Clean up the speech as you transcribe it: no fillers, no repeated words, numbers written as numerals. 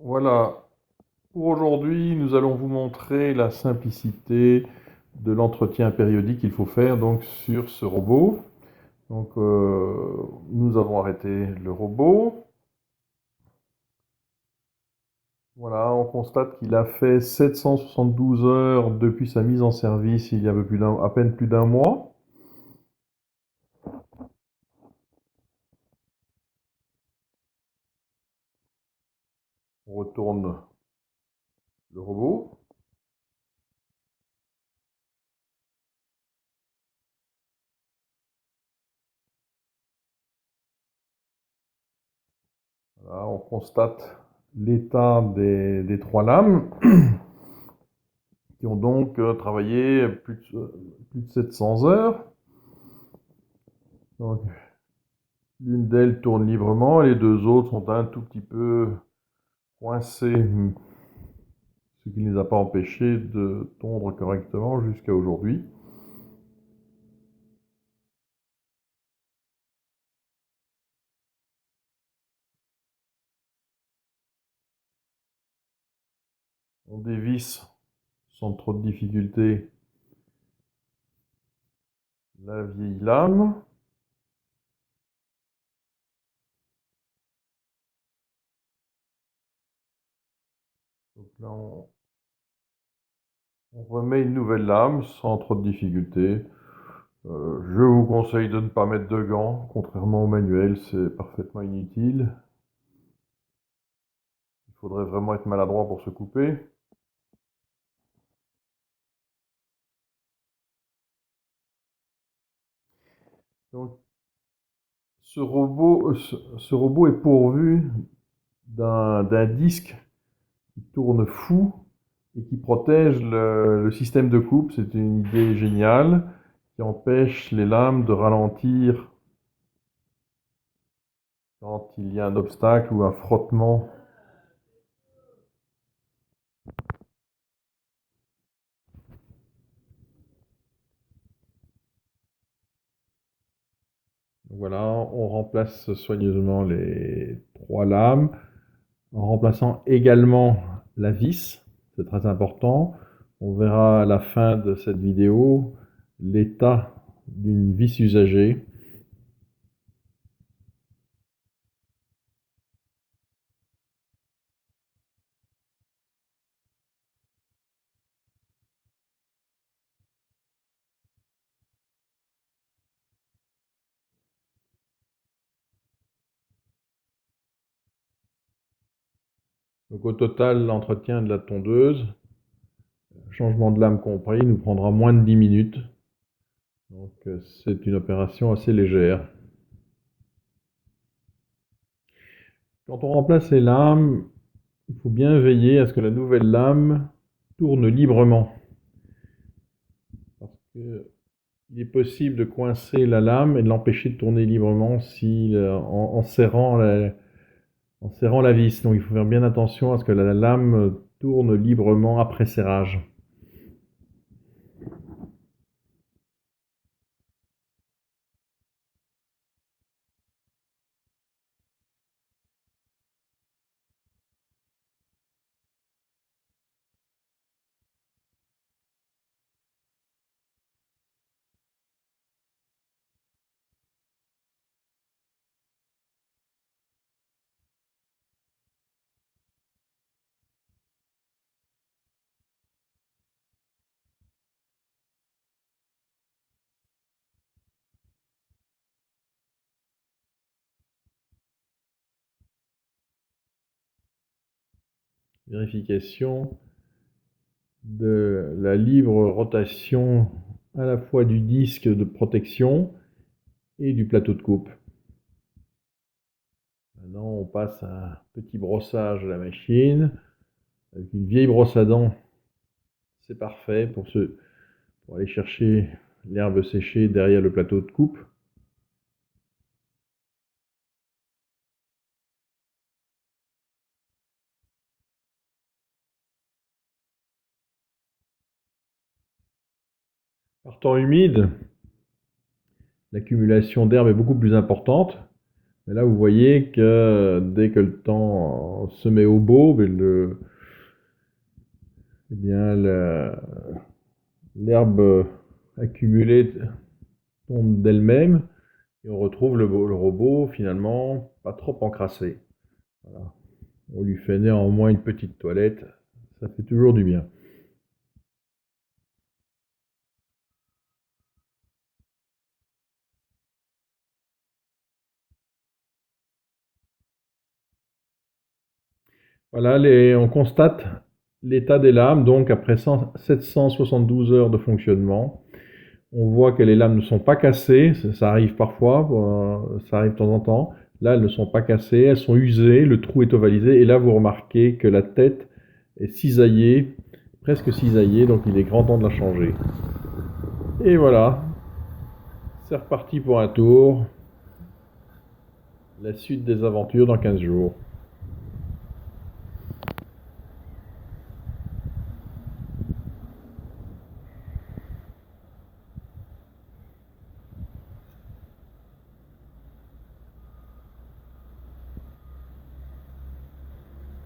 Voilà, pour aujourd'hui, nous allons vous montrer la simplicité de l'entretien périodique qu'il faut faire donc sur ce robot. Nous avons arrêté le robot. Voilà, on constate qu'il a fait 772 heures depuis sa mise en service il y a à peine plus d'un mois. On retourne le robot. Voilà, on constate l'état des trois lames qui ont donc travaillé plus de 700 heures. Donc, l'une d'elles tourne librement et les deux autres sont un tout petit peu coincées, ce qui ne les a pas empêchées de tondre correctement jusqu'à aujourd'hui. On dévisse sans trop de difficulté la vieille lame. Donc là, on remet une nouvelle lame sans trop de difficulté. Je vous conseille de ne pas mettre de gants, contrairement au manuel, c'est parfaitement inutile. Il faudrait vraiment être maladroit pour se couper. Donc, ce robot est pourvu d'un disque qui tourne fou et qui protège le système de coupe. C'est une idée géniale qui empêche les lames de ralentir quand il y a un obstacle ou un frottement. Voilà, on remplace soigneusement les trois lames en remplaçant également la vis, c'est très important. On verra à la fin de cette vidéo l'état d'une vis usagée. Donc au total, l'entretien de la tondeuse, changement de lame compris, nous prendra moins de 10 minutes. Donc c'est une opération assez légère. Quand on remplace les lames, il faut bien veiller à ce que la nouvelle lame tourne librement. Parce que il est possible de coincer la lame et de l'empêcher de tourner librement en en serrant la vis. Donc il faut faire bien attention à ce que la lame tourne librement après serrage. Vérification de la libre rotation à la fois du disque de protection et du plateau de coupe. Maintenant, on passe à un petit brossage de la machine. Avec une vieille brosse à dents, c'est parfait pour aller chercher l'herbe séchée derrière le plateau de coupe. Par temps humide, l'accumulation d'herbe est beaucoup plus importante. Mais là, vous voyez que dès que le temps se met au beau, eh bien, l'herbe accumulée tombe d'elle-même et on retrouve le robot finalement pas trop encrassé. Voilà. On lui fait néanmoins une petite toilette, ça fait toujours du bien. Voilà, on constate l'état des lames, donc après 772 heures de fonctionnement. On voit que les lames ne sont pas cassées, ça arrive parfois, ça arrive de temps en temps. Là, elles ne sont pas cassées, elles sont usées, le trou est ovalisé, et là, vous remarquez que la tête est cisaillée, presque cisaillée, donc il est grand temps de la changer. Et voilà, c'est reparti pour un tour. La suite des aventures dans 15 jours.